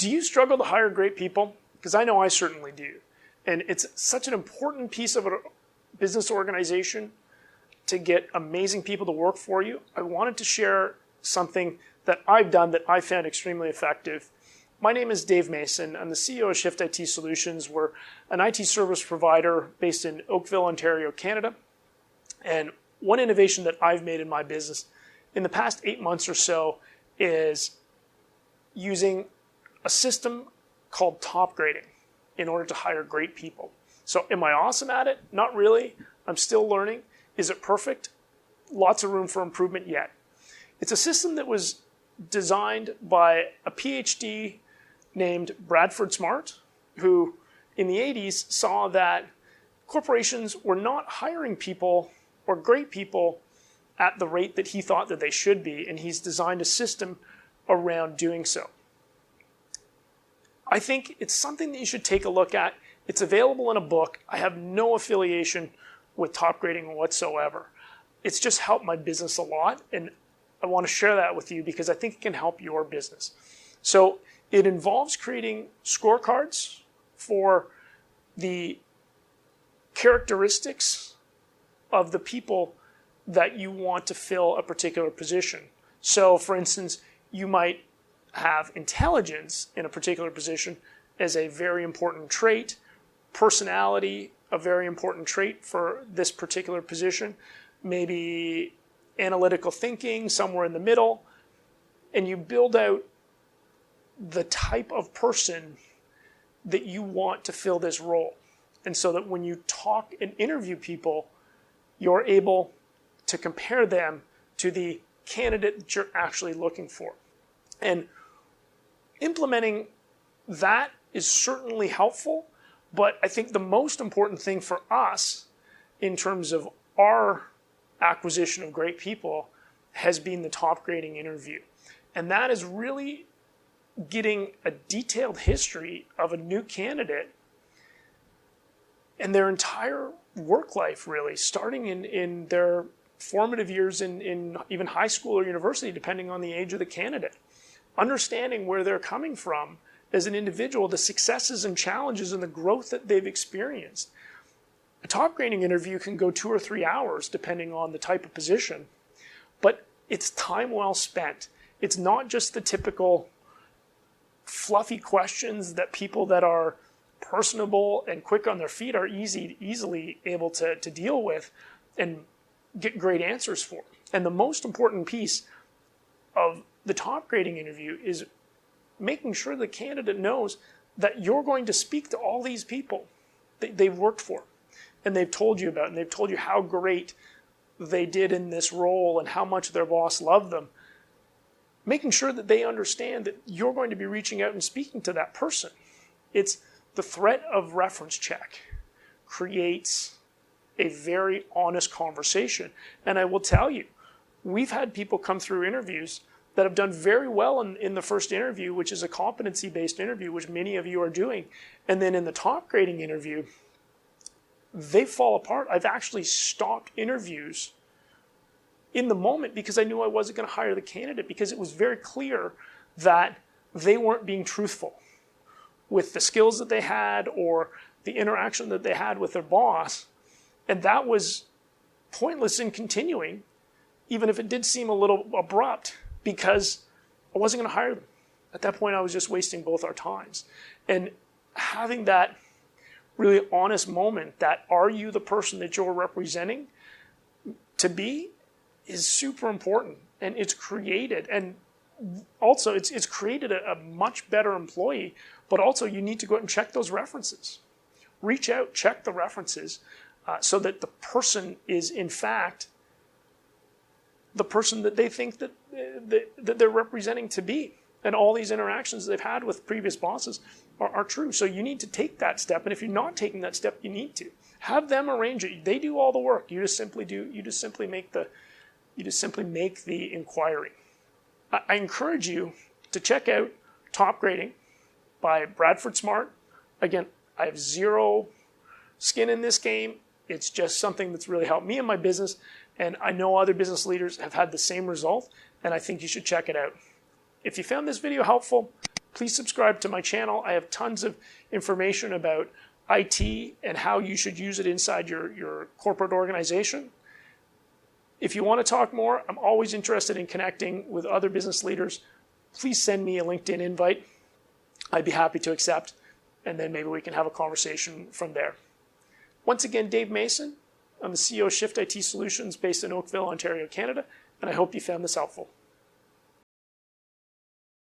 Do you struggle to hire great people? Because I know I certainly do. And it's such an important piece of a business organization to get amazing people to work for you. I wanted to share something that I've done that I found extremely effective. My name is Dave Mason. I'm the CEO of Shift IT Solutions. We're an IT service provider based in Oakville, Ontario, Canada. And one innovation that I've made in my business in the past 8 months or so is using a system called Topgrading in order to hire great people. So am I awesome at it? Not really. I'm still learning. Is it perfect? Lots of room for improvement yet. It's a system that was designed by a PhD named Bradford Smart, who in the 80s saw that corporations were not hiring people or great people at the rate that he thought that they should be, and he's designed a system around doing so. I think it's something that you should take a look at. It's available in a book. I have no affiliation with Topgrading whatsoever. It's just helped my business a lot, and I want to share that with you because I think it can help your business. So it involves creating scorecards for the characteristics of the people that you want to fill a particular position. So for instance, you might have intelligence in a particular position as a very important trait, personality, a very important trait for this particular position, maybe analytical thinking, somewhere in the middle, and you build out the type of person that you want to fill this role. And so that when you talk and interview people, you're able to compare them to the candidate that you're actually looking for. And implementing that is certainly helpful, but I think the most important thing for us in terms of our acquisition of great people has been the Topgrading interview. And that is really getting a detailed history of a new candidate and their entire work life, really, starting in their formative years in even high school or university, depending on the age of the candidate. Understanding where they're coming from as an individual, the successes and challenges and the growth that they've experienced. A Topgrading interview can go 2 or 3 hours, depending on the type of position, but it's time well spent. It's not just the typical fluffy questions that people that are personable and quick on their feet are easily able to deal with and get great answers for. And the most important piece of the Topgrading interview is making sure the candidate knows that you're going to speak to all these people that they've worked for and they've told you about, and they've told you how great they did in this role and how much their boss loved them. Making sure that they understand that you're going to be reaching out and speaking to that person. It's the threat of reference check creates a very honest conversation. And I will tell you, we've had people come through interviews that have done very well in the first interview, which is a competency-based interview, which many of you are doing. And then in the Topgrading interview, they fall apart. I've actually stopped interviews in the moment because I knew I wasn't going to hire the candidate because it was very clear that they weren't being truthful with the skills that they had or the interaction that they had with their boss. And that was pointless in continuing, even if it did seem a little abrupt, because I wasn't going to hire them. At that point, I was just wasting both our times. And having that really honest moment that are you the person that you're representing to be is super important. And it's created, and also it's created a much better employee, but also you need to go out and check those references. Reach out, check the references so that the person is in fact the person that they think that they're representing to be. And all these interactions they've had with previous bosses are true. So you need to take that step. And if you're not taking that step, you need to. Have them arrange it. They do all the work. You just simply make the inquiry. I encourage you to check out Topgrading by Bradford Smart. Again, I have zero skin in this game. It's just something that's really helped me in my business. And I know other business leaders have had the same result, and I think you should check it out. If you found this video helpful, please subscribe to my channel. I have tons of information about IT and how you should use it inside your corporate organization. If you want to talk more, I'm always interested in connecting with other business leaders. Please send me a LinkedIn invite. I'd be happy to accept, and then maybe we can have a conversation from there. Once again, Dave Mason. I'm the CEO of Shift IT Solutions based in Oakville, Ontario, Canada, and I hope you found this helpful.